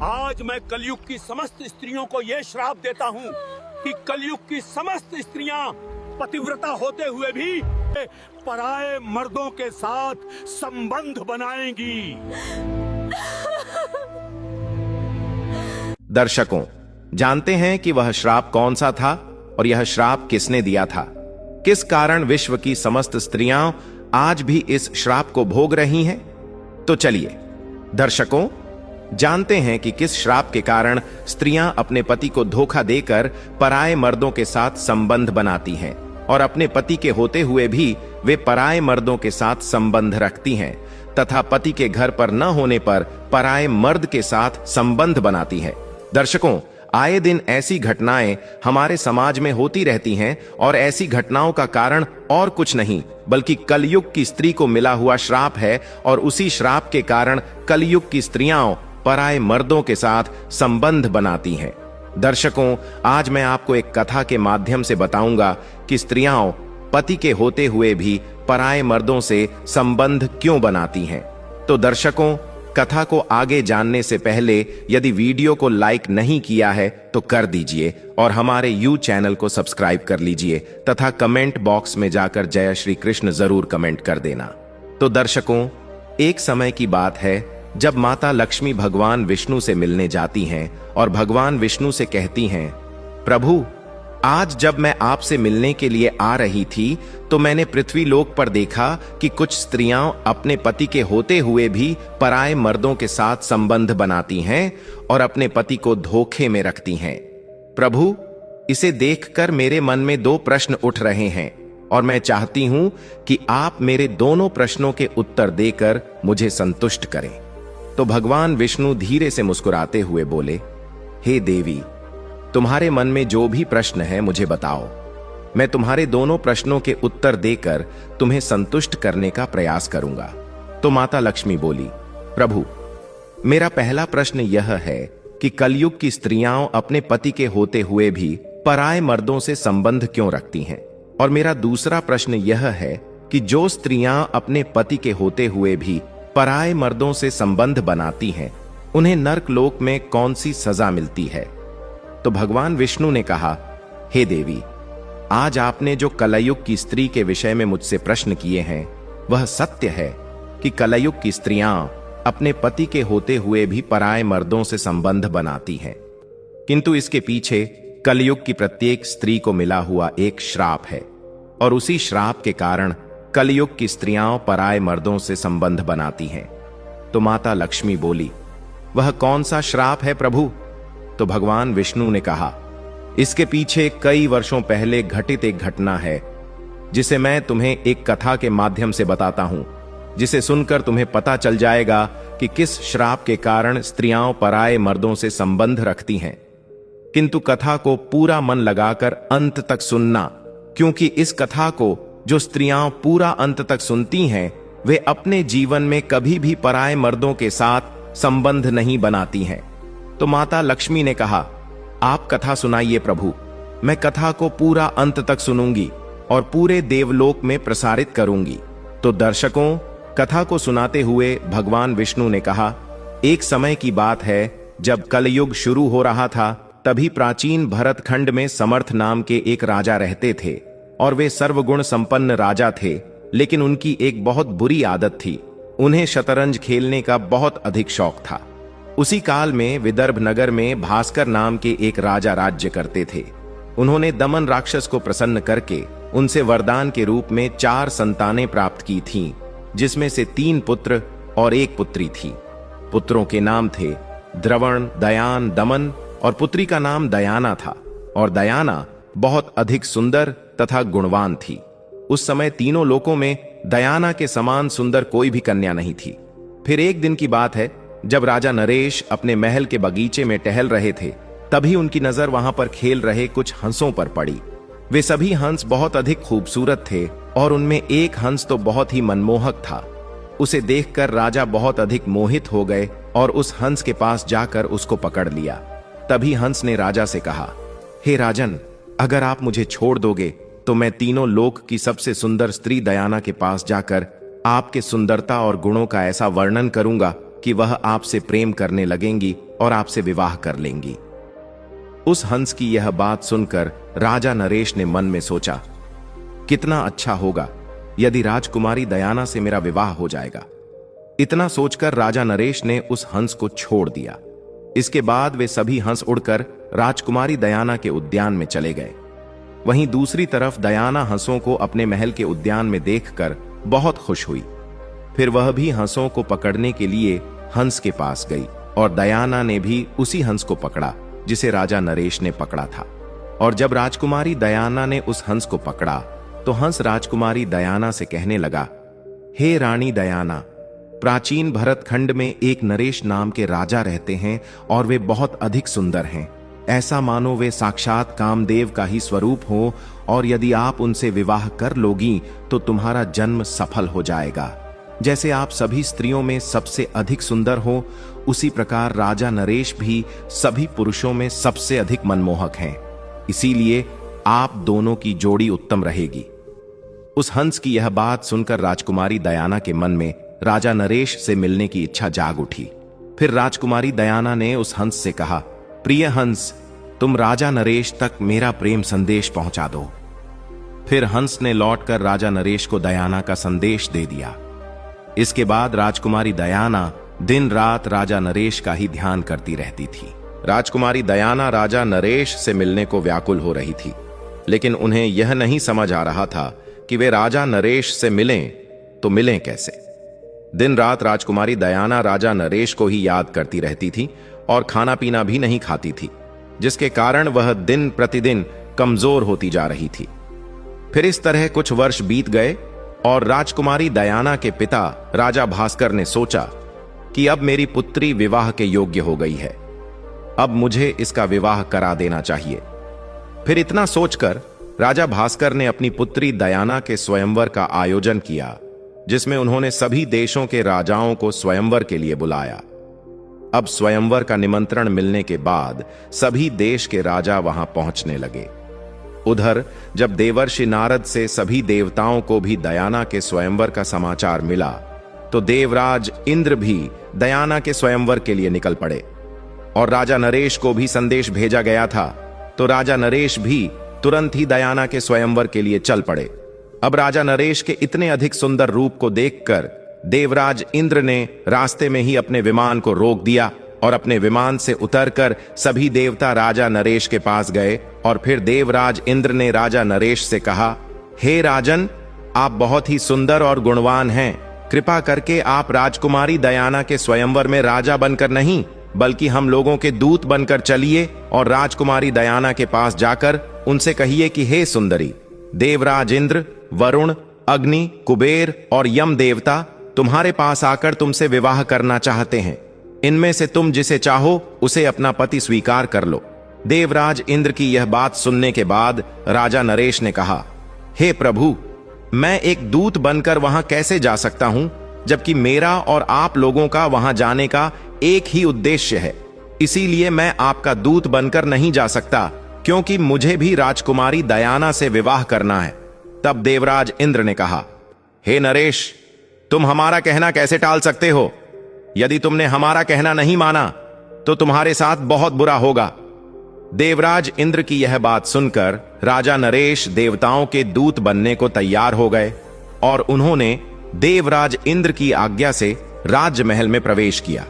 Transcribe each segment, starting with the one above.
आज मैं कलयुग की समस्त स्त्रियों को यह श्राप देता हूँ कि कलयुग की समस्त स्त्रियां पतिव्रता होते हुए भी पराये मर्दों के साथ संबंध बनाएंगी। दर्शकों, जानते हैं कि वह श्राप कौन सा था और यह श्राप किसने दिया था? किस कारण विश्व की समस्त स्त्रियां आज भी इस श्राप को भोग रही हैं? तो चलिए दर्शकों, जानते हैं कि किस श्राप के कारण स्त्रियां अपने पति को धोखा देकर पराये मर्दों के साथ संबंध बनाती हैं और अपने पति के होते हुए भी वे पराये मर्दों के साथ संबंध रखती हैं तथा पति के घर पर न होने पर पराये मर्द के साथ संबंध बनाती हैं। दर्शकों, आए दिन ऐसी घटनाएं हमारे समाज में होती रहती हैं और ऐसी घटनाओं का कारण और कुछ नहीं बल्कि कलयुग की स्त्री को मिला हुआ श्राप है और उसी श्राप के कारण कलयुग की स्त्रियां पराये मर्दों के साथ संबंध बनाती हैं। दर्शकों, आज मैं आपको एक कथा के माध्यम से बताऊंगा कि स्त्रियां पति के होते हुए भी पराये मर्दों से संबंध क्यों बनाती हैं। तो दर्शकों, कथा को आगे जानने से पहले यदि वीडियो को लाइक नहीं किया है तो कर दीजिए और हमारे यू चैनल को सब्सक्राइब कर लीजिए तथा कमेंट बॉक्स में जाकर जय श्री कृष्ण जरूर कमेंट कर देना। तो दर्शकों, एक समय की बात है जब माता लक्ष्मी भगवान विष्णु से मिलने जाती हैं और भगवान विष्णु से कहती हैं, प्रभु, आज जब मैं आपसे मिलने के लिए आ रही थी तो मैंने पृथ्वी लोक पर देखा कि कुछ स्त्रियां अपने पति के होते हुए भी पराये मर्दों के साथ संबंध बनाती हैं और अपने पति को धोखे में रखती हैं। प्रभु, इसे देखकर मेरे मन में दो प्रश्न उठ रहे हैं और मैं चाहती हूं कि आप मेरे दोनों प्रश्नों के उत्तर देकर मुझे संतुष्ट करें। तो भगवान विष्णु धीरे से मुस्कुराते हुए बोले, हे देवी, तुम्हारे मन में जो भी प्रश्न है मुझे बताओ। मैं तुम्हारे दोनों प्रश्नों के उत्तर देकर तुम्हें संतुष्ट करने का प्रयास करूंगा। तो माता लक्ष्मी बोली, प्रभु, मेरा पहला प्रश्न यह है कि कलयुग की स्त्रियां अपने पति के होते हुए भी पराये मर्दों से संबंध क्यों रखती हैं? और मेरा दूसरा प्रश्न यह है कि जो स्त्रियां अपने पति के होते हुए भी पराये मर्दों से संबंध बनाती हैं, उन्हें नर्क लोक में कौन सी सजा मिलती है? तो भगवान विष्णु ने कहा, हे देवी, आज आपने जो कलयुग की स्त्री के विषय में मुझसे प्रश्न किए हैं वह सत्य है कि कलयुग की स्त्रियां अपने पति के होते हुए भी पराये मर्दों से संबंध बनाती हैं, किंतु इसके पीछे कलयुग की प्रत्येक स्त्री को मिला हुआ एक श्राप है और उसी श्राप के कारण कलयुग की स्त्रियां पराये मर्दों से संबंध बनाती हैं। तो माता लक्ष्मी बोली, वह कौन सा श्राप है प्रभु? तो भगवान विष्णु ने कहा, इसके पीछे कई वर्षों पहले घटित एक घटना है जिसे मैं तुम्हें एक कथा के माध्यम से बताता हूं, जिसे सुनकर तुम्हें पता चल जाएगा कि किस श्राप के कारण स्त्रियां पराये मर्दों से संबंध रखती हैं। किंतु कथा को पूरा मन लगाकर अंत तक सुनना, क्योंकि इस कथा को जो स्त्रियां पूरा अंत तक सुनती हैं वे अपने जीवन में कभी भी पराये मर्दों के साथ संबंध नहीं बनाती हैं। तो माता लक्ष्मी ने कहा, आप कथा सुनाइए प्रभु, मैं कथा को पूरा अंत तक सुनूंगी और पूरे देवलोक में प्रसारित करूंगी। तो दर्शकों, कथा को सुनाते हुए भगवान विष्णु ने कहा, एक समय की बात है जब कलयुग शुरू हो रहा था, तभी प्राचीन भरतखंड में समर्थ नाम के एक राजा रहते थे और वे सर्वगुण संपन्न राजा थे, लेकिन उनकी एक बहुत बुरी आदत थी, उन्हें शतरंज खेलने का बहुत अधिक शौक था। उसी काल में विदर्भ नगर में भास्कर नाम के एक राजा राज्य करते थे। उन्होंने दमन राक्षस को प्रसन्न करके उनसे वरदान के रूप में 4 संतानें प्राप्त की थीं, जिसमें से 3 पुत्र और 1 पुत्री थी। पुत्रों के नाम थे द्रवण, दयान, दमन और पुत्री का नाम दयाना था और दयाना बहुत अधिक सुंदर तथा गुणवान थी। उस समय तीनों लोकों में दयाना के समान सुंदर कोई भी कन्या नहीं थी। फिर एक दिन की बात है जब राजा नरेश अपने महल के बगीचे में टहल रहे थे, तभी उनकी नजर वहां पर खेल रहे कुछ हंसों पर पड़ी। वे सभी हंस बहुत अधिक खूबसूरत थे और उनमें एक हंस तो बहुत ही मनमोहक था। उसे देखकर राजा बहुत अधिक मोहित हो गए और उस हंस के पास जाकर उसको पकड़ लिया। तभी हंस ने राजा से कहा, हे राजन, अगर आप मुझे छोड़ दोगे तो मैं तीनों लोक की सबसे सुंदर स्त्री दयाना के पास जाकर आपके सुंदरता और गुणों का ऐसा वर्णन करूंगा कि वह आपसे प्रेम करने लगेंगी और आपसे विवाह कर लेंगी। उस हंस की यह बात सुनकर राजा नरेश ने मन में सोचा, कितना अच्छा होगा यदि राजकुमारी दयाना से मेरा विवाह हो जाएगा। इतना सोचकर राजा नरेश ने उस हंस को छोड़ दिया। इसके बाद वे सभी हंस उड़कर राजकुमारी दयाना के उद्यान में चले गए। वहीं दूसरी तरफ दयाना हंसों को अपने महल के उद्यान में देखकर बहुत खुश हुई। फिर वह भी हंसों को पकड़ने के लिए हंस के पास गई और दयाना ने भी उसी हंस को पकड़ा जिसे राजा नरेश ने पकड़ा था। और जब राजकुमारी दयाना ने उस हंस को पकड़ा तो हंस राजकुमारी दयाना से कहने लगा, हे रानी दयाना, प्राचीन भरतखंड में एक नरेश नाम के राजा रहते हैं और वे बहुत अधिक सुंदर हैं। ऐसा मानो वे साक्षात कामदेव का ही स्वरूप हो, और यदि आप उनसे विवाह कर लोगी तो तुम्हारा जन्म सफल हो जाएगा। जैसे आप सभी स्त्रियों में सबसे अधिक सुंदर हो, उसी प्रकार राजा नरेश भी सभी पुरुषों में सबसे अधिक मनमोहक हैं। इसीलिए आप दोनों की जोड़ी उत्तम रहेगी। उस हंस की यह बात सुनकर राजकुमारी दयाना के मन में राजा नरेश से मिलने की इच्छा जाग उठी। फिर राजकुमारी दयाना ने उस हंस से कहा, प्रिय हंस, तुम राजा नरेश तक मेरा प्रेम संदेश पहुंचा दो। फिर हंस ने लौटकर राजा नरेश को दयाना का संदेश दे दिया। इसके बाद राजकुमारी दयाना दिन रात राजा नरेश का ही ध्यान करती रहती थी। राजकुमारी दयाना राजा नरेश से मिलने को व्याकुल हो रही थी, लेकिन उन्हें यह नहीं समझ आ रहा था कि वे राजा नरेश से मिलें तो मिलें कैसे। दिन रात राजकुमारी दयाना राजा नरेश को ही याद करती रहती थी और खाना पीना भी नहीं खाती थी, जिसके कारण वह दिन प्रतिदिन कमजोर होती जा रही थी। फिर इस तरह कुछ वर्ष बीत गए और राजकुमारी दयाना के पिता राजा भास्कर ने सोचा कि अब मेरी पुत्री विवाह के योग्य हो गई है, अब मुझे इसका विवाह करा देना चाहिए। फिर इतना सोचकर राजा भास्कर ने अपनी पुत्री दयाना के स्वयंवर का आयोजन किया, जिसमें उन्होंने सभी देशों के राजाओं को स्वयंवर के लिए बुलाया। अब स्वयंवर का निमंत्रण मिलने के बाद सभी देश के राजा वहां पहुंचने लगे। उधर जब देवर्षि नारद से सभी देवताओं को भी दयाना के स्वयंवर का समाचार मिला, तो देवराज इंद्र भी दयाना के स्वयंवर के लिए निकल पड़े। और राजा नरेश को भी संदेश भेजा गया था, तो राजा नरेश भी तुरंत ही दयाना के स्वयंवर के लिए चल पड़े। अब राजा नरेश के इतने अधिक सुंदर रूप को देखकर देवराज इंद्र ने रास्ते में ही अपने विमान को रोक दिया और अपने विमान से उतरकर सभी देवता राजा नरेश के पास गए। और फिर देवराज इंद्र ने राजा नरेश से कहा, हे राजन, आप बहुत ही सुंदर और गुणवान हैं। कृपा करके आप राजकुमारी दयाना के स्वयंवर में राजा बनकर नहीं, बल्कि हम लोगों के दूत बनकर चलिए और राजकुमारी दयाना के पास जाकर उनसे कहिए कि हे सुंदरी, देवराज इंद्र, वरुण, अग्नि, कुबेर और यम देवता तुम्हारे पास आकर तुमसे विवाह करना चाहते हैं। इनमें से तुम जिसे चाहो उसे अपना पति स्वीकार कर लो। देवराज इंद्र की यह बात सुनने के बाद राजा नरेश ने कहा, हे प्रभु, मैं एक दूत बनकर वहां कैसे जा सकता हूं, जबकि मेरा और आप लोगों का वहां जाने का एक ही उद्देश्य है। इसीलिए मैं आपका दूत बनकर नहीं जा सकता, क्योंकि मुझे भी राजकुमारी दयाना से विवाह करना है। तब देवराज इंद्र ने कहा, हे नरेश, तुम हमारा कहना कैसे टाल सकते हो? यदि तुमने हमारा कहना नहीं माना तो तुम्हारे साथ बहुत बुरा होगा। देवराज इंद्र की यह बात सुनकर राजा नरेश देवताओं के दूत बनने को तैयार हो गए और उन्होंने देवराज इंद्र की आज्ञा से राजमहल में प्रवेश किया।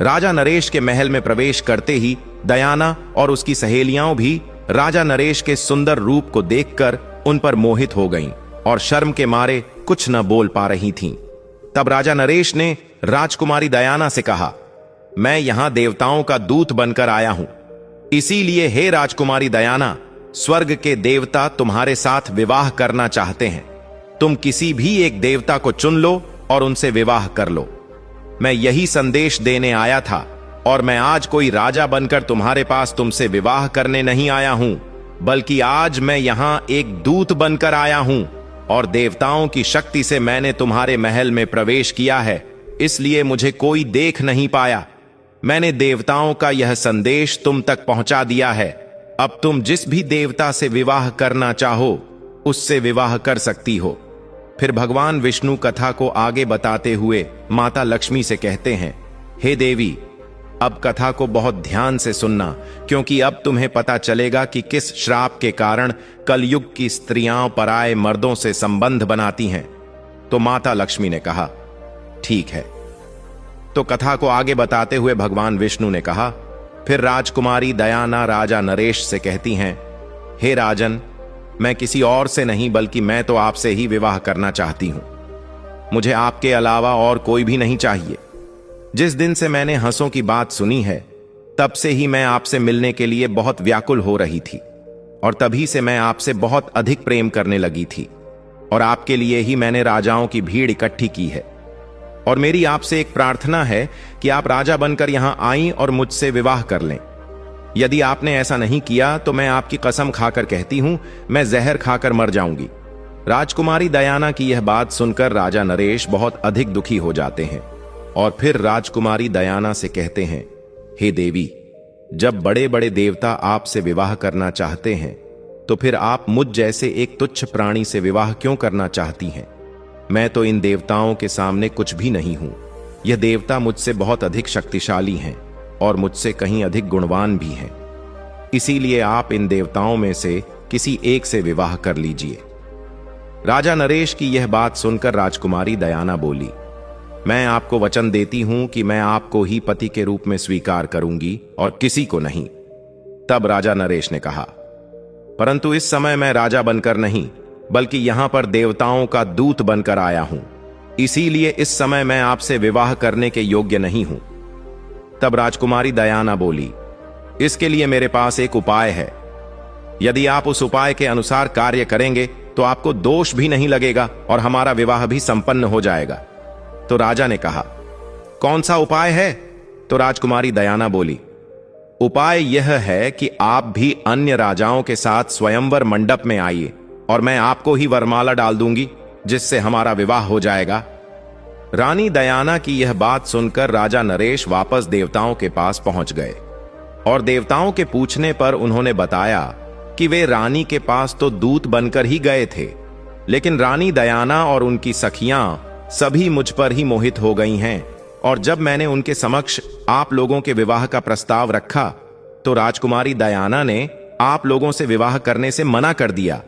राजा नरेश के महल में प्रवेश करते ही दयाना और उसकी सहेलियां भी राजा नरेश के सुंदर रूप को देखकर उन पर मोहित हो गईं और शर्म के मारे कुछ न बोल पा रही थीं। तब राजा नरेश ने राजकुमारी दयाना से कहा, मैं यहां देवताओं का दूत बनकर आया हूं, इसीलिए हे राजकुमारी दयाना, स्वर्ग के देवता तुम्हारे साथ विवाह करना चाहते हैं। तुम किसी भी एक देवता को चुन लो और उनसे विवाह कर लो। मैं यही संदेश देने आया था और मैं आज कोई राजा बनकर तुम्हारे पास तुमसे विवाह करने नहीं आया हूं, बल्कि आज मैं यहां एक दूत बनकर आया हूं और देवताओं की शक्ति से मैंने तुम्हारे महल में प्रवेश किया है, इसलिए मुझे कोई देख नहीं पाया। मैंने देवताओं का यह संदेश तुम तक पहुंचा दिया है। अब तुम जिस भी देवता से विवाह करना चाहो उससे विवाह कर सकती हो। फिर भगवान विष्णु कथा को आगे बताते हुए माता लक्ष्मी से कहते हैं, हे देवी, अब कथा को बहुत ध्यान से सुनना, क्योंकि अब तुम्हें पता चलेगा कि किस श्राप के कारण कलयुग की स्त्रियां पराये मर्दों से संबंध बनाती हैं। तो माता लक्ष्मी ने कहा, ठीक है। तो कथा को आगे बताते हुए भगवान विष्णु ने कहा, फिर राजकुमारी दयाना राजा नरेश से कहती हैं, हे राजन, मैं किसी और से नहीं बल्कि मैं तो आपसे ही विवाह करना चाहती हूं। मुझे आपके अलावा और कोई भी नहीं चाहिए। जिस दिन से मैंने हंसों की बात सुनी है, तब से ही मैं आपसे मिलने के लिए बहुत व्याकुल हो रही थी, और तभी से मैं आपसे बहुत अधिक प्रेम करने लगी थी, और आपके लिए ही मैंने राजाओं की भीड़ इकट्ठी की है। और मेरी आपसे एक प्रार्थना है कि आप राजा बनकर यहां आईं और मुझसे विवाह कर लें। यदि आपने ऐसा नहीं किया तो मैं आपकी कसम खाकर कहती हूं, मैं जहर खाकर मर जाऊंगी। राजकुमारी दयाना की यह बात सुनकर राजा नरेश बहुत अधिक दुखी हो जाते हैं, और फिर राजकुमारी दयाना से कहते हैं, हे देवी, जब बड़े बड़े देवता आपसे विवाह करना चाहते हैं, तो फिर आप मुझ जैसे एक तुच्छ प्राणी से विवाह क्यों करना चाहती हैं? मैं तो इन देवताओं के सामने कुछ भी नहीं हूं। यह देवता मुझसे बहुत अधिक शक्तिशाली हैं और मुझसे कहीं अधिक गुणवान भी हैं। इसीलिए आप इन देवताओं में से किसी एक से विवाह कर लीजिए। राजा नरेश की यह बात सुनकर राजकुमारी दयाना बोली, मैं आपको वचन देती हूं कि मैं आपको ही पति के रूप में स्वीकार करूंगी और किसी को नहीं। तब राजा नरेश ने कहा, परंतु इस समय मैं राजा बनकर नहीं बल्कि यहां पर देवताओं का दूत बनकर आया हूं, इसीलिए इस समय मैं आपसे विवाह करने के योग्य नहीं हूं। तब राजकुमारी दयाना बोली, इसके लिए मेरे पास एक उपाय है। यदि आप उस उपाय के अनुसार कार्य करेंगे तो आपको दोष भी नहीं लगेगा और हमारा विवाह भी संपन्न हो जाएगा। तो राजा ने कहा, कौन सा उपाय है? तो राजकुमारी दयाना बोली, उपाय यह है कि आप भी अन्य राजाओं के साथ स्वयंवर मंडप में आइए और मैं आपको ही वरमाला डाल दूंगी, जिससे हमारा विवाह हो जाएगा। रानी दयाना की यह बात सुनकर राजा नरेश वापस देवताओं के पास पहुंच गए, और देवताओं के पूछने पर उन्होंने बताया कि वे रानी के पास तो दूत बनकर ही गए थे, लेकिन रानी दयाना और उनकी सखियां सभी मुझ पर ही मोहित हो गई हैं, और जब मैंने उनके समक्ष आप लोगों के विवाह का प्रस्ताव रखा तो राजकुमारी दयाना ने आप लोगों से विवाह करने से मना कर दिया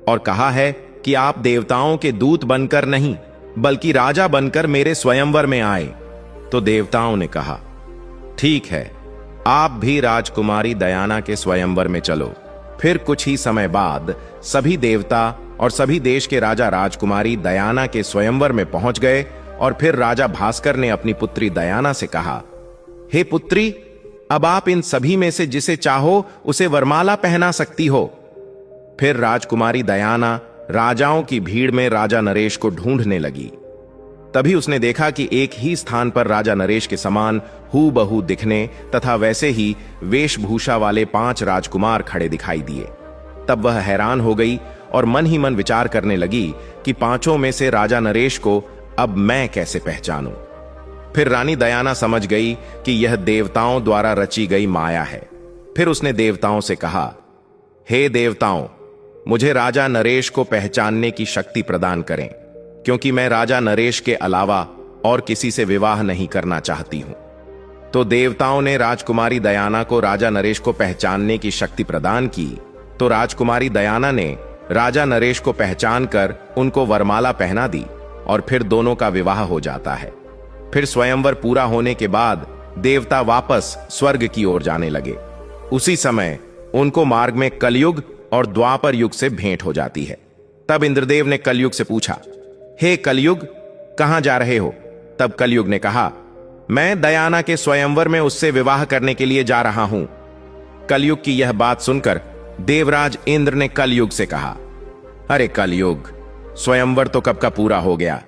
और कहा है कि आप देवताओं के दूत बनकर नहीं बल्कि राजा बनकर मेरे स्वयंवर में आए। तो देवताओं ने कहा, ठीक है, आप भी राजकुमारी दयाना के स्वयंवर में चलो। फिर कुछ ही समय बाद सभी देवता और सभी देश के राजा राजकुमारी दयाना के स्वयंवर में पहुंच गए, और फिर राजा भास्कर ने अपनी पुत्री दयाना से कहा, हे पुत्री, अब आप इन सभी में से जिसे चाहो उसे वरमाला पहना सकती हो। फिर राजकुमारी दयाना राजाओं की भीड़ में राजा नरेश को ढूंढने लगी। तभी उसने देखा कि एक ही स्थान पर राजा नरेश के समान हूबहू दिखने तथा वैसे ही वेशभूषा वाले 5 राजकुमार खड़े दिखाई दिए। तब वह हैरान हो गई और मन ही मन विचार करने लगी कि 5 में से राजा नरेश को अब मैं कैसे पहचानूं। फिर रानी दयाना समझ गई कि यह देवताओं द्वारा रची गई माया है। फिर उसने देवताओं से कहा, हे देवताओं, मुझे राजा नरेश को पहचानने की शक्ति प्रदान करें, क्योंकि मैं राजा नरेश के अलावा और किसी से विवाह नहीं करना चाहती हूं। तो देवताओं ने राजकुमारी दयाना को राजा नरेश को पहचानने की शक्ति प्रदान की। तो राजकुमारी दयाना ने राजा नरेश को पहचान कर उनको वरमाला पहना दी, और फिर दोनों का विवाह हो जाता है। फिर स्वयंवर पूरा होने के बाद देवता वापस स्वर्ग की ओर जाने लगे। उसी समय उनको मार्ग में कलयुग और द्वापर युग से भेंट हो जाती है। तब इंद्रदेव ने कलयुग से पूछा, हे कलयुग, कहां जा रहे हो? तब कलयुग ने कहा, मैं दयाना के स्वयंवर में उससे विवाह करने के लिए जा रहा हूं। कलयुग की यह बात सुनकर देवराज इंद्र ने कलयुग से कहा, अरे कलयुग, स्वयंवर तो कब का पूरा हो गया।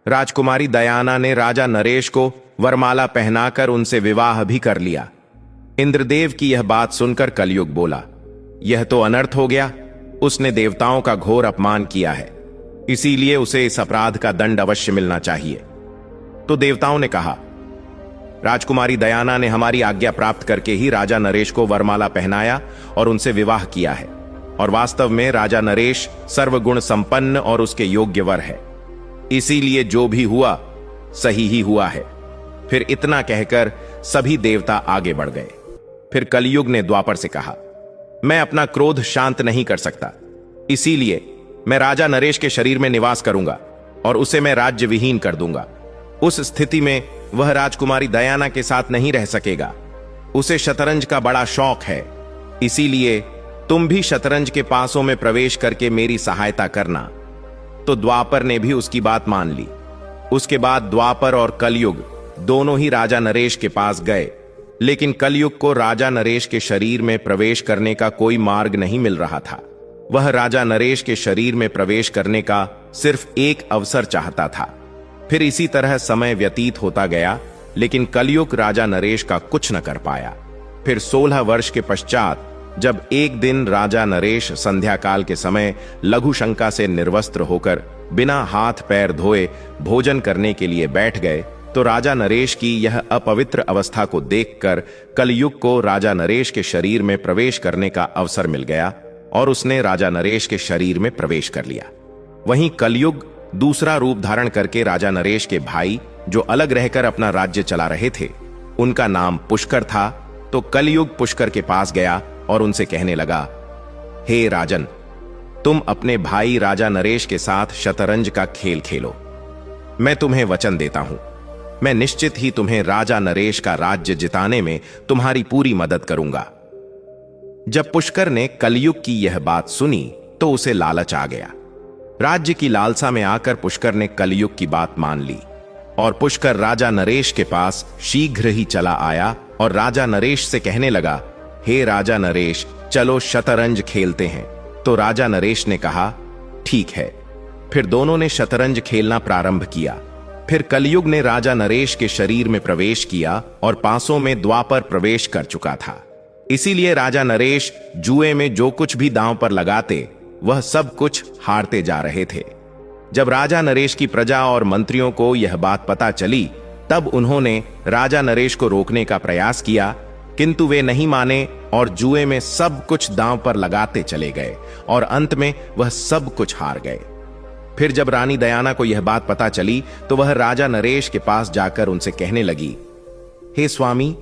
राजकुमारी दयाना ने राजा नरेश को वरमाला पहनाकर उनसे विवाह भी कर लिया। इंद्रदेव की यह बात सुनकर कलयुग बोला, यह तो अनर्थ हो गया। उसने देवताओं का घोर अपमान किया है, इसीलिए उसे इस अपराध का दंड अवश्य मिलना चाहिए। तो देवताओं ने कहा, राजकुमारी दयाना ने हमारी आज्ञा प्राप्त करके ही राजा नरेश को वरमाला पहनाया और उनसे विवाह किया है, और वास्तव में राजा नरेश सर्वगुण संपन्न और उसके योग्य वर है। इसीलिए जो भी हुआ सही ही हुआ है। फिर इतना कहकर सभी देवता आगे बढ़ गए। फिर कलयुग ने द्वापर से कहा, मैं अपना क्रोध शांत नहीं कर सकता, इसीलिए मैं राजा नरेश के शरीर में निवास करूंगा और उसे मैं राज्य विहीन कर दूंगा। उस स्थिति में वह राजकुमारी दयाना के साथ नहीं रह सकेगा। उसे शतरंज का बड़ा शौक है, इसीलिए तुम भी शतरंज के पासों में प्रवेश करके मेरी सहायता करना। तो द्वापर ने भी उसकी बात मान ली। उसके बाद द्वापर और कलयुग दोनों ही राजा नरेश के पास गए, लेकिन कलयुग को राजा नरेश के शरीर में प्रवेश करने का कोई मार्ग नहीं मिल रहा था। वह राजा नरेश के शरीर में प्रवेश करने का सिर्फ एक अवसर चाहता था। फिर इसी तरह समय व्यतीत होता गया, लेकिन कलयुग राजा नरेश का कुछ न कर पाया। फिर 16 वर्ष के पश्चात जब एक दिन राजा नरेश संध्या काल के समय लघु शंका से निर्वस्त्र होकर बिना हाथ पैर धोए भोजन करने के लिए बैठ गए, तो राजा नरेश की यह अपवित्र अवस्था को देखकर कलयुग को राजा नरेश के शरीर में प्रवेश करने का अवसर मिल गया और उसने राजा नरेश के शरीर में प्रवेश कर लिया। वहीं कलयुग दूसरा रूप धारण करके राजा नरेश के भाई, जो अलग रहकर अपना राज्य चला रहे थे, उनका नाम पुष्कर था, तो कलयुग पुष्कर के पास गया और उनसे कहने लगा, हे राजन, तुम अपने भाई राजा नरेश के साथ शतरंज का खेल खेलो। मैं तुम्हें वचन देता हूं, मैं निश्चित ही तुम्हें राजा नरेश का राज्य जिताने में तुम्हारी पूरी मदद करूंगा। जब पुष्कर ने कलयुग की यह बात सुनी तो उसे लालच आ गया। राज्य की लालसा में आकर पुष्कर ने कलयुग की बात मान ली और पुष्कर राजा नरेश के पास शीघ्र ही चला आया और राजा नरेश से कहने लगा, हे राजा नरेश, चलो शतरंज खेलते हैं। तो राजा नरेश ने कहा, ठीक है। फिर दोनों ने शतरंज खेलना प्रारंभ किया। फिर कलयुग ने राजा नरेश के शरीर में प्रवेश किया और पासों में द्वापर प्रवेश कर चुका था। इसीलिए राजा नरेश जुए में जो कुछ भी दांव पर लगाते वह सब कुछ हारते जा रहे थे। जब राजा नरेश की प्रजा और मंत्रियों को यह बात पता चली, तब उन्होंने राजा नरेश को रोकने का प्रयास किया, किंतु वे नहीं माने और जुए में सब कुछ दांव पर लगाते चले गए और अंत में वह सब कुछ हार गए। फिर जब रानी दयाना को यह बात पता चली तो वह राजा नरेश के पास जाकर उनसे कहने लगी, हे स्वामी,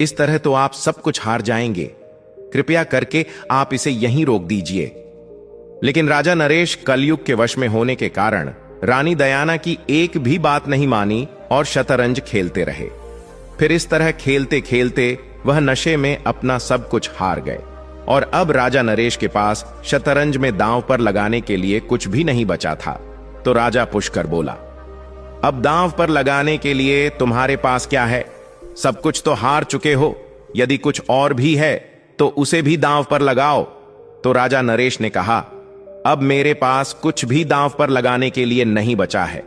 इस तरह तो आप सब कुछ हार जाएंगे, कृपया करके आप इसे यहीं रोक दीजिए। लेकिन राजा नरेश कलयुग के वश में होने के कारण रानी दयाना की एक भी बात नहीं मानी और शतरंज खेलते रहे। फिर इस तरह खेलते खेलते वह नशे में अपना सब कुछ हार गए और अब राजा नरेश के पास शतरंज में दांव पर लगाने के लिए कुछ भी नहीं बचा था। तो राजा पुष्कर बोला, अब दांव पर लगाने के लिए तुम्हारे पास क्या है? सब कुछ तो हार चुके हो, यदि कुछ और भी है तो उसे भी दांव पर लगाओ। तो राजा नरेश ने कहा, अब मेरे पास कुछ भी दांव पर लगाने के लिए नहीं बचा है।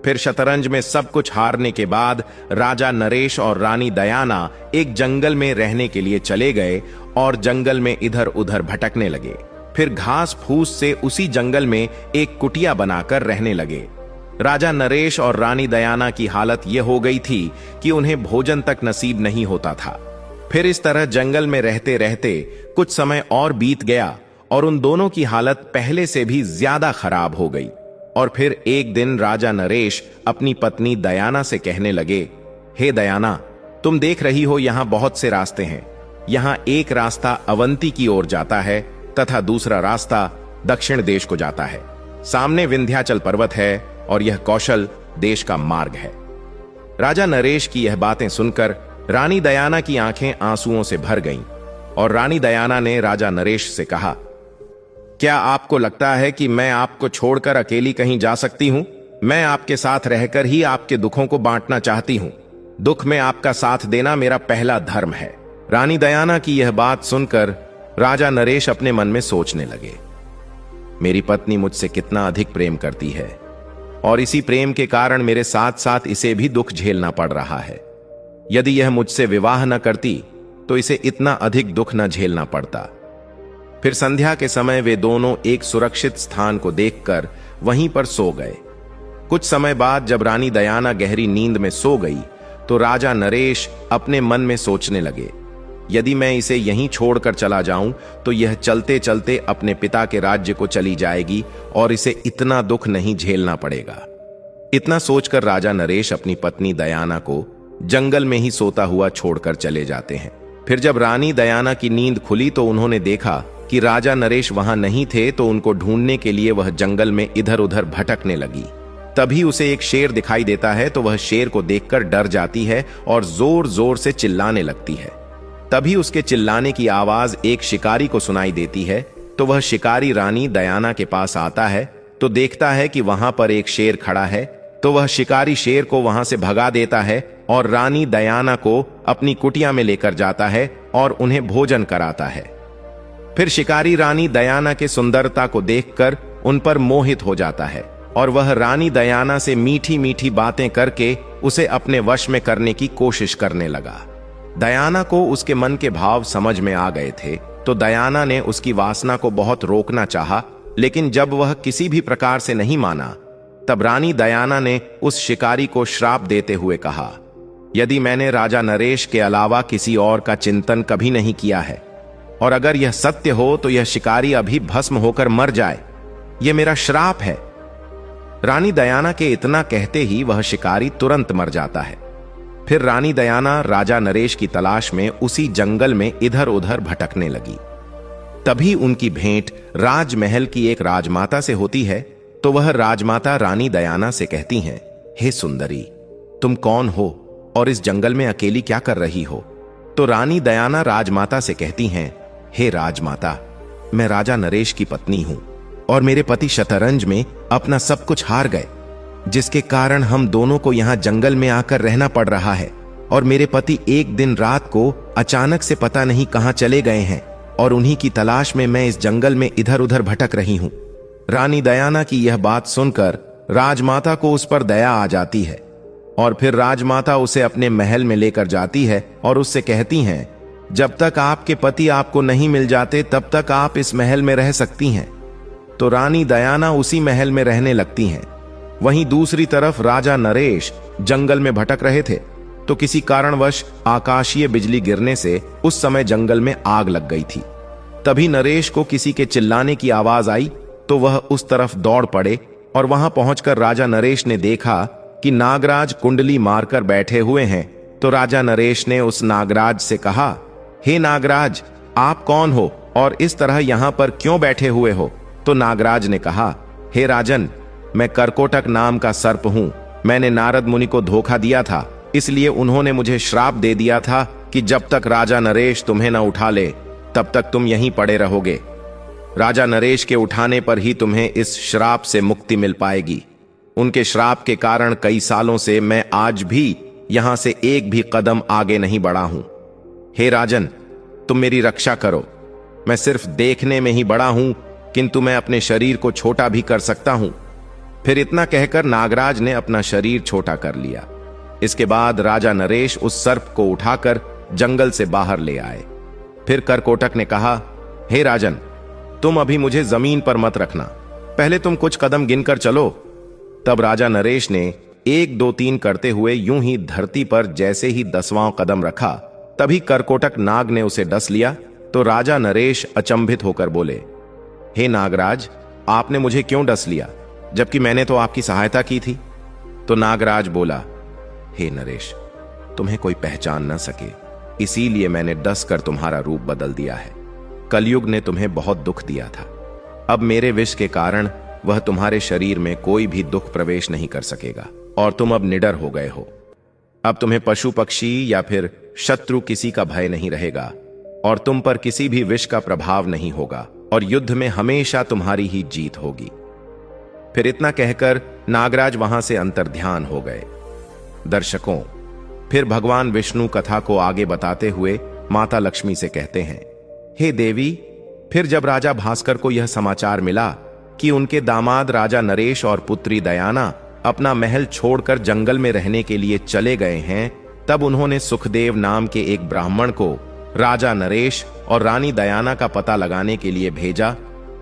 फिर शतरंज में सब कुछ हारने के बाद राजा नरेश और रानी दयाना एक जंगल में रहने के लिए चले गए और जंगल में इधर उधर भटकने लगे। फिर घास फूस से उसी जंगल में एक कुटिया बनाकर रहने लगे। राजा नरेश और रानी दयाना की हालत यह हो गई थी कि उन्हें भोजन तक नसीब नहीं होता था। फिर इस तरह जंगल में रहते रहते कुछ समय और बीत गया और उन दोनों की हालत पहले से भी ज्यादा खराब हो गई। और फिर एक दिन राजा नरेश अपनी पत्नी दयाना से कहने लगे, हे दयाना, तुम देख रही हो यहां बहुत से रास्ते हैं। यहां एक रास्ता अवंती की ओर जाता है तथा दूसरा रास्ता दक्षिण देश को जाता है। सामने विंध्याचल पर्वत है और यह कौशल देश का मार्ग है। राजा नरेश की यह बातें सुनकर रानी दयाना की आंखें आंसुओं से भर गईं और रानी दयाना ने राजा नरेश से कहा, क्या आपको लगता है कि मैं आपको छोड़कर अकेली कहीं जा सकती हूं? मैं आपके साथ रहकर ही आपके दुखों को बांटना चाहती हूं। दुख में आपका साथ देना मेरा पहला धर्म है। रानी दयाना की यह बात सुनकर राजा नरेश अपने मन में सोचने लगे, मेरी पत्नी मुझसे कितना अधिक प्रेम करती है और इसी प्रेम के कारण मेरे साथ साथ इसे भी दुख झेलना पड़ रहा है। यदि यह मुझसे विवाह न करती तो इसे इतना अधिक दुख न झेलना पड़ता। फिर संध्या के समय वे दोनों एक सुरक्षित स्थान को देखकर वहीं पर सो गए। कुछ समय बाद जब रानी दयाना गहरी नींद में सो गई तो राजा नरेश अपने मन में सोचने लगे, यदि मैं इसे यहीं छोड़कर चला जाऊं तो यह चलते चलते अपने पिता के राज्य को चली जाएगी और इसे इतना दुख नहीं झेलना पड़ेगा। इतना सोचकर राजा नरेश अपनी पत्नी दयाना को जंगल में ही सोता हुआ छोड़कर चले जाते हैं। फिर जब रानी दयाना की नींद खुली तो उन्होंने देखा कि राजा नरेश वहां नहीं थे, तो उनको ढूंढने के लिए वह जंगल में इधर उधर भटकने लगी। तभी उसे एक शेर दिखाई देता है, तो वह शेर को देखकर डर जाती है और जोर जोर से चिल्लाने लगती है। तभी उसके चिल्लाने की आवाज एक शिकारी को सुनाई देती है, तो वह शिकारी रानी दयाना के पास आता है तो देखता है कि वहां पर एक शेर खड़ा है। तो वह शिकारी शेर को वहां से भगा देता है और रानी दयाना को अपनी कुटिया में लेकर जाता है और उन्हें भोजन कराता है। फिर शिकारी रानी दयाना के सुंदरता को देखकर उन पर मोहित हो जाता है और वह रानी दयाना से मीठी मीठी बातें करके उसे अपने वश में करने की कोशिश करने लगा। दयाना को उसके मन के भाव समझ में आ गए थे, तो दयाना ने उसकी वासना को बहुत रोकना चाहा, लेकिन जब वह किसी भी प्रकार से नहीं माना, तब रानी दयाना ने उस शिकारी को श्राप देते हुए कहा, यदि मैंने राजा नरेश के अलावा किसी और का चिंतन कभी नहीं किया है और अगर यह सत्य हो तो यह शिकारी अभी भस्म होकर मर जाए, यह मेरा श्राप है। रानी दयाना के इतना कहते ही वह शिकारी तुरंत मर जाता है। फिर रानी दयाना राजा नरेश की तलाश में उसी जंगल में इधर उधर भटकने लगी। तभी उनकी भेंट राजमहल की एक राजमाता से होती है, तो वह राजमाता रानी दयाना से कहती हैं, हे सुंदरी, तुम कौन हो और इस जंगल में अकेली क्या कर रही हो? तो रानी दयाना राजमाता से कहती हैं, हे राजमाता, मैं राजा नरेश की पत्नी हूं और मेरे पति शतरंज में अपना सब कुछ हार गए, जिसके कारण हम दोनों को यहां जंगल में आकर रहना पड़ रहा है। और मेरे पति एक दिन रात को अचानक से पता नहीं कहां चले गए हैं और उन्हीं की तलाश में मैं इस जंगल में इधर उधर भटक रही हूं। रानी दयाना की यह बात सुनकर राजमाता को उस पर दया आ जाती है और फिर राजमाता उसे अपने महल में लेकर जाती है और उससे कहती हैं, जब तक आपके पति आपको नहीं मिल जाते तब तक आप इस महल में रह सकती हैं। तो रानी दयाना उसी महल में रहने लगती हैं। वहीं दूसरी तरफ राजा नरेश जंगल में भटक रहे थे, तो किसी कारणवश आकाशीय बिजली गिरने से उस समय जंगल में आग लग गई थी। तभी नरेश को किसी के चिल्लाने की आवाज आई, तो वह उस तरफ दौड़ पड़े और वहां पहुंचकर राजा नरेश ने देखा कि नागराज कुंडली मारकर बैठे हुए हैं। तो राजा नरेश ने उस नागराज से कहा, हे नागराज, आप कौन हो और इस तरह यहां पर क्यों बैठे हुए हो? तो नागराज ने कहा, हे राजन, मैं करकोटक नाम का सर्प हूं। मैंने नारद मुनि को धोखा दिया था, इसलिए उन्होंने मुझे श्राप दे दिया था कि जब तक राजा नरेश तुम्हें न उठा ले तब तक तुम यहीं पड़े रहोगे। राजा नरेश के उठाने पर ही तुम्हें इस श्राप से मुक्ति मिल पाएगी। उनके श्राप के कारण कई सालों से मैं आज भी यहां से एक भी कदम आगे नहीं बढ़ा हूं। हे राजन, तुम मेरी रक्षा करो। मैं सिर्फ देखने में ही बड़ा हूं, किंतु मैं अपने शरीर को छोटा भी कर सकता हूं। फिर इतना कहकर नागराज ने अपना शरीर छोटा कर लिया। इसके बाद राजा नरेश उस सर्प को उठाकर जंगल से बाहर ले आए। फिर करकोटक ने कहा, हे राजन, तुम अभी मुझे जमीन पर मत रखना, पहले तुम कुछ कदम गिनकर चलो। तब राजा नरेश ने 1 2 3 करते हुए यूं ही धरती पर जैसे ही 10वां कदम रखा, तभी करकोटक नाग ने उसे डस लिया। तो राजा नरेश अचंभित होकर बोले, हे नागराज, आपने मुझे क्यों डस लिया, जबकि मैंने तो आपकी सहायता की थी? तो नागराज बोला, हे नरेश, तुम्हें कोई पहचान न सके, इसीलिए मैंने डस कर तुम्हारा रूप बदल दिया है। कलयुग ने तुम्हें बहुत दुख दिया था, अब मेरे विष के कारण वह तुम्हारे शरीर में कोई भी दुख प्रवेश नहीं कर सकेगा और तुम अब निडर हो गए हो। अब तुम्हें पशु पक्षी या फिर शत्रु किसी का भय नहीं रहेगा और तुम पर किसी भी विष का प्रभाव नहीं होगा और युद्ध में हमेशा तुम्हारी ही जीत होगी। फिर इतना कहकर नागराज वहां से अंतर्ध्यान हो गए। दर्शकों, फिर भगवान विष्णु कथा को आगे बताते हुए माता लक्ष्मी से कहते हैं, हे देवी, फिर जब राजा भास्कर को यह समाचार मिला कि उनके दामाद राजा नरेश और पुत्री दयाना अपना महल छोड़कर जंगल में रहने के लिए चले गए हैं, तब उन्होंने सुखदेव नाम के एक ब्राह्मण को राजा नरेश और रानी दयाना का पता लगाने के लिए भेजा।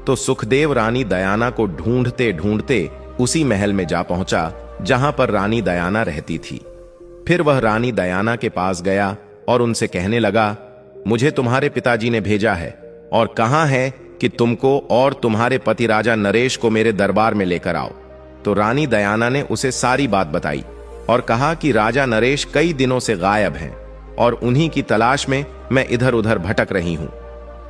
तो सुखदेव रानी दयाना को ढूंढते ढूंढते उसी महल में जा पहुंचा जहां पर रानी दयाना रहती थी। फिर वह रानी दयाना के पास गया और उनसे कहने लगा, मुझे तुम्हारे पिताजी ने भेजा है और कहा है कि तुमको और तुम्हारे पति राजा नरेश को मेरे दरबार में लेकर आओ। तो रानी दयाना ने उसे सारी बात बताई और कहा कि राजा नरेश कई दिनों से गायब हैं और उन्हीं की तलाश में मैं इधर उधर भटक रही हूं।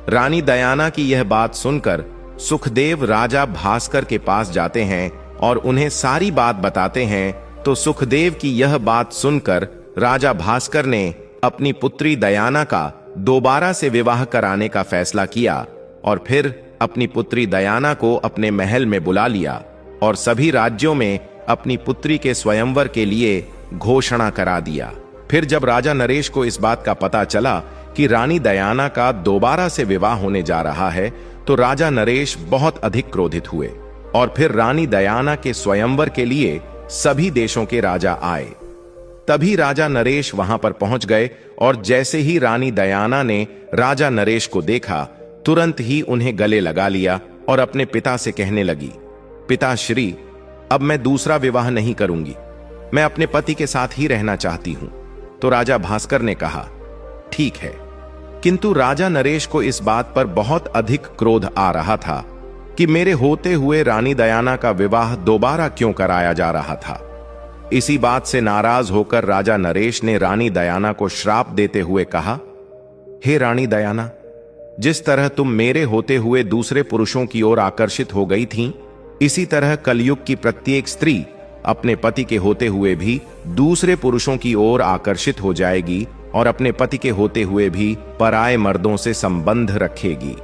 रानी दयाना की यह बात सुनकर सुखदेव राजा भास्कर के पास जाते हैं और उन्हें सारी बात बताते हैं। तो सुखदेव की यह बात सुनकर राजा भास्कर ने अपनी पुत्री दयाना का दोबारा से विवाह कराने का फैसला किया और फिर अपनी पुत्री दयाना को अपने महल में बुला लिया और सभी राज्यों में अपनी पुत्री के स्वयंवर के लिए घोषणा करा दिया। फिर जब राजा नरेश को इस बात का पता चला कि रानी दयाना का दोबारा से विवाह होने जा रहा है, तो राजा नरेश बहुत अधिक क्रोधित हुए और फिर रानी दयाना के स्वयंवर के लिए सभी देशों के राजा आए। तभी राजा नरेश वहां पर पहुंच गए और जैसे ही रानी दयाना ने राजा नरेश को देखा, तुरंत ही उन्हें गले लगा लिया और अपने पिता से कहने लगी, पिताश्री, अब मैं दूसरा विवाह नहीं करूंगी, मैं अपने पति के साथ ही रहना चाहती हूं। तो राजा भास्कर ने कहा, ठीक है। किंतु राजा नरेश को इस बात पर बहुत अधिक क्रोध आ रहा था कि मेरे होते हुए रानी दयाना का विवाह दोबारा क्यों कराया जा रहा था। इसी बात से नाराज होकर राजा नरेश ने रानी दयाना को श्राप देते हुए कहा, हे रानी दयाना, जिस तरह तुम मेरे होते हुए दूसरे पुरुषों की ओर आकर्षित हो गई थीं, इसी तरह कलयुग की प्रत्येक स्त्री अपने पति के होते हुए भी दूसरे पुरुषों की ओर आकर्षित हो जाएगी और अपने पति के होते हुए भी पराये मर्दों से संबंध रखेगी।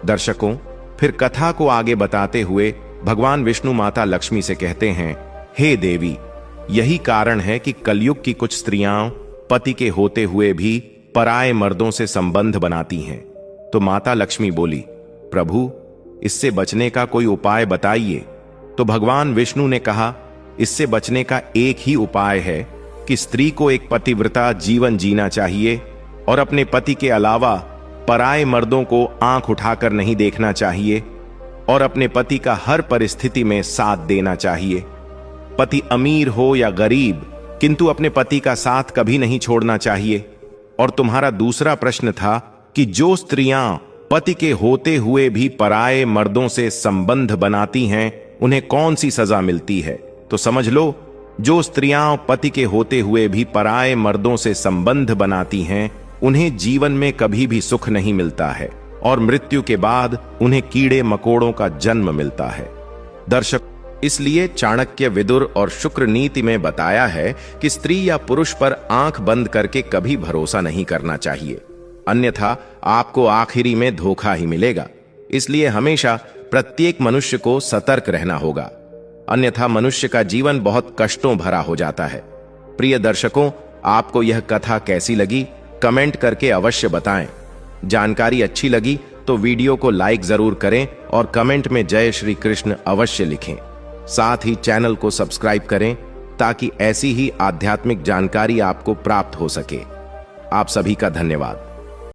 दर्शकों, फिर कथा को आगे बताते हुए भगवान विष्णु माता लक्ष्मी से कहते हैं, हे देवी, यही कारण है कि कलयुग की कुछ स्त्रियां पति के होते हुए भी पराये मर्दों से संबंध बनाती हैं। तो माता लक्ष्मी बोली, प्रभु, इससे बचने का कोई उपाय बताइए। तो भगवान विष्णु ने कहा, इससे बचने का एक ही उपाय है कि स्त्री को एक पतिव्रता जीवन जीना चाहिए और अपने पति के अलावा पराये मर्दों को आंख उठाकर नहीं देखना चाहिए और अपने पति का हर परिस्थिति में साथ देना चाहिए। पति अमीर हो या गरीब, किंतु अपने पति का साथ कभी नहीं छोड़ना चाहिए। और तुम्हारा दूसरा प्रश्न था कि जो स्त्रियां पति के होते हुए भी पराये मर्दों से संबंध बनाती हैं, उन्हें कौन सी सजा मिलती है। तो समझ लो, जो स्त्रियां पति के होते हुए भी पराये मर्दों से संबंध बनाती हैं, उन्हें जीवन में कभी भी सुख नहीं मिलता है और मृत्यु के बाद उन्हें कीड़े मकोड़ों का जन्म मिलता है। दर्शक, इसलिए चाणक्य, विदुर और शुक्र नीति में बताया है कि स्त्री या पुरुष पर आंख बंद करके कभी भरोसा नहीं करना चाहिए, अन्यथा आपको आखिरी में धोखा ही मिलेगा। इसलिए हमेशा प्रत्येक मनुष्य को सतर्क रहना होगा, अन्यथा मनुष्य का जीवन बहुत कष्टों भरा हो जाता है। प्रिय दर्शकों, आपको यह कथा कैसी लगी कमेंट करके अवश्य बताएं। जानकारी अच्छी लगी तो वीडियो को लाइक जरूर करें और कमेंट में जय श्री कृष्ण अवश्य लिखें। साथ ही चैनल को सब्सक्राइब करें ताकि ऐसी ही आध्यात्मिक जानकारी आपको प्राप्त हो सके। आप सभी का धन्यवाद।